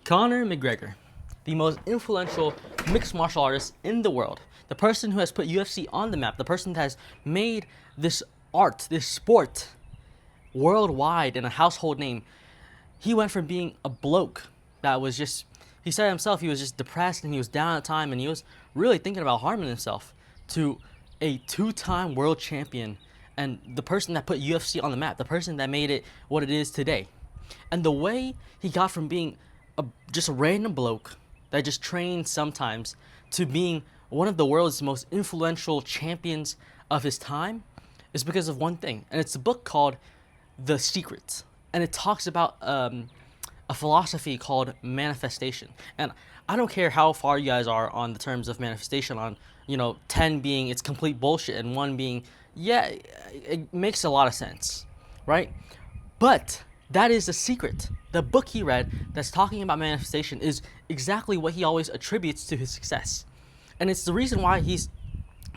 Conor McGregor, the most influential mixed martial artist in the world, the person who has put UFC on the map, the person that has made this art, this sport, worldwide and a household name. He went from being a bloke that was just, he said himself, he was just depressed and he was down at the time and he was really thinking about harming himself, to a two-time world champion and the person that put UFC on the map, the person that made it what it is today. And the way he got from being just a random bloke that just trained sometimes to being one of the world's most influential champions of his time is because of one thing. And it's a book called The Secret. And it talks about a philosophy called manifestation. And I don't care how far you guys are on the terms of manifestation, on 10 being it's complete bullshit and 1 being it makes a lot of sense, right? But that is the secret. The book he read that's talking about manifestation is exactly what he always attributes to his success. And it's the reason why he's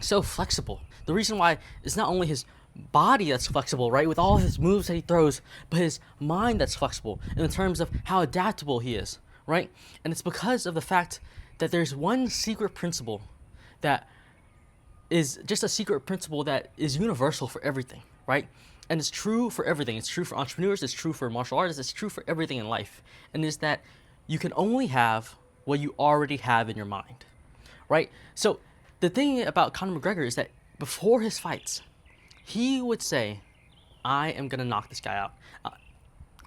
so flexible. The reason why it's not only his body that's flexible, right, with all of his moves that he throws, but his mind that's flexible in terms of how adaptable he is, right? And it's because of the fact that there's one secret principle that is just a secret principle that is universal for everything, right? And it's true for everything. It's true for entrepreneurs, it's true for martial artists, it's true for everything in life. And is that you can only have what you already have in your mind, right? So the thing about Conor McGregor is that before his fights, he would say, I am going to knock this guy out.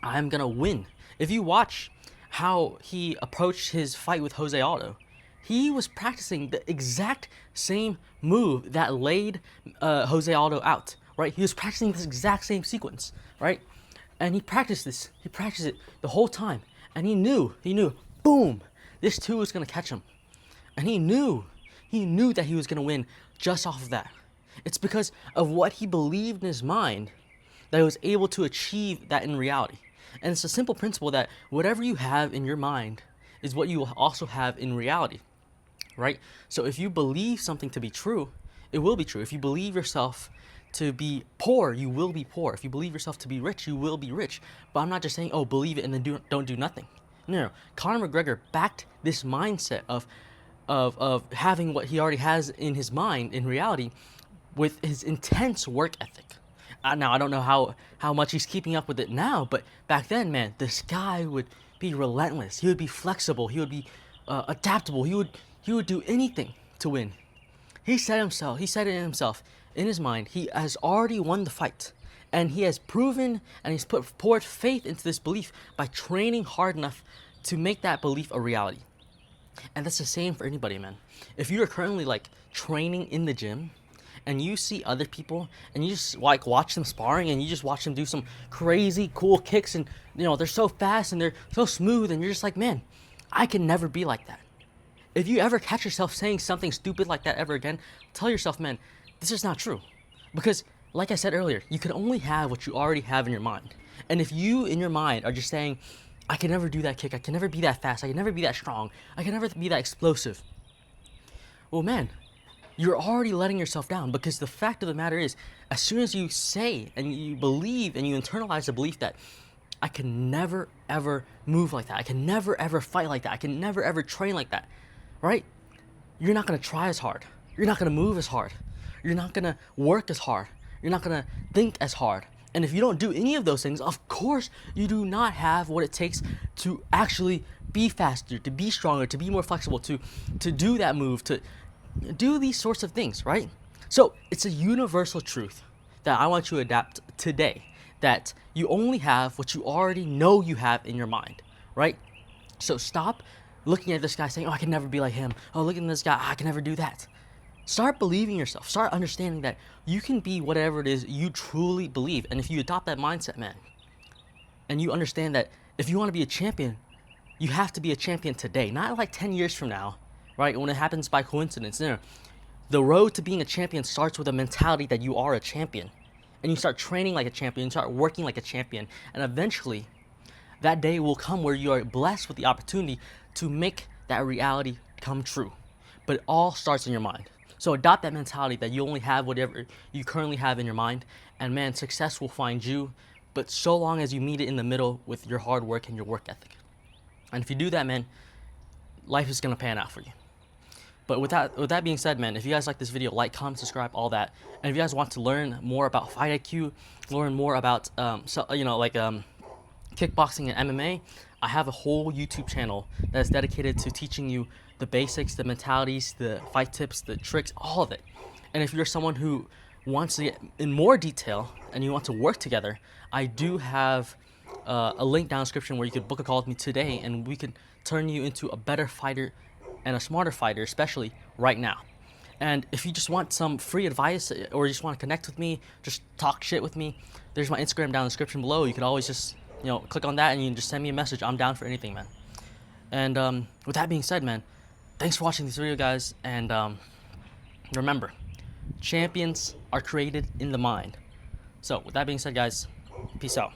I'm going to win. If you watch how he approached his fight with Jose Aldo, he was practicing the exact same move that laid Jose Aldo out, right? He was practicing this exact same sequence, right? And he practiced it the whole time. And he knew, boom, this too was going to catch him. And he knew that he was going to win just off of that. It's because of what he believed in his mind that he was able to achieve that in reality. And it's a simple principle that whatever you have in your mind is what you will also have in reality, right? So if you believe something to be true, it will be true. If you believe yourself to be poor, you will be poor. If you believe yourself to be rich, you will be rich. But I'm not just saying, oh, believe it and then don't do nothing. No. Conor McGregor backed this mindset of having what he already has in his mind in reality with his intense work ethic. Now, I don't know how much he's keeping up with it now, but back then, man, this guy would be relentless. He would be flexible. He would be adaptable. He would do anything to win. He said it himself, in his mind, he has already won the fight. And he has proven and he's poured faith into this belief by training hard enough to make that belief a reality. And that's the same for anybody, man. If you're currently training in the gym, and you see other people and you just watch them sparring and you just watch them do some crazy cool kicks and they're so fast and they're so smooth and you're just like, man, I can never be like that. If you ever catch yourself saying something stupid like that ever again, tell yourself, man, this is not true. Because like I said earlier, you can only have what you already have in your mind. And if you in your mind are just saying, I can never do that kick, I can never be that fast, I can never be that strong, I can never be that explosive, well, man, you're already letting yourself down, because the fact of the matter is, as soon as you say and you believe and you internalize the belief that I can never ever move like that, I can never ever fight like that, I can never ever train like that, right? You're not going to try as hard. You're not going to move as hard. You're not going to work as hard. You're not going to think as hard. And if you don't do any of those things, of course you do not have what it takes to actually be faster, to be stronger, to be more flexible, to do that move, to do these sorts of things, right? So it's a universal truth that I want you to adapt today, that you only have what you already know you have in your mind, right? So stop looking at this guy saying, oh, I can never be like him. Oh, look at this guy, I can never do that. Start believing yourself. Start understanding that you can be whatever it is you truly believe. And if you adopt that mindset, man, and you understand that if you want to be a champion, you have to be a champion today, not 10 years from now, right? When it happens by coincidence. No. The road to being a champion starts with a mentality that you are a champion. And you start training like a champion, you start working like a champion. And eventually, that day will come where you are blessed with the opportunity to make that reality come true. But it all starts in your mind. So adopt that mentality that you only have whatever you currently have in your mind. And man, success will find you. But so long as you meet it in the middle with your hard work and your work ethic. And if you do that, man, life is gonna pan out for you. But with that being said, man, if you guys like this video, like, comment, subscribe, all that. And if you guys want to learn more about fight IQ, learn more about kickboxing and MMA, I have a whole YouTube channel that is dedicated to teaching you the basics, the mentalities, the fight tips, the tricks, all of it. And if you're someone who wants to get in more detail and you want to work together, I do have a link down in the description where you could book a call with me today, and we can turn you into a better fighter and a smarter fighter, especially right now. And if you just want some free advice, or you just want to connect with me, just talk shit with me, there's my Instagram down in the description below. You could always just, click on that and you can just send me a message. I'm down for anything, man. And with that being said, man, thanks for watching this video, guys. And remember, champions are created in the mind. So with that being said, guys, peace out.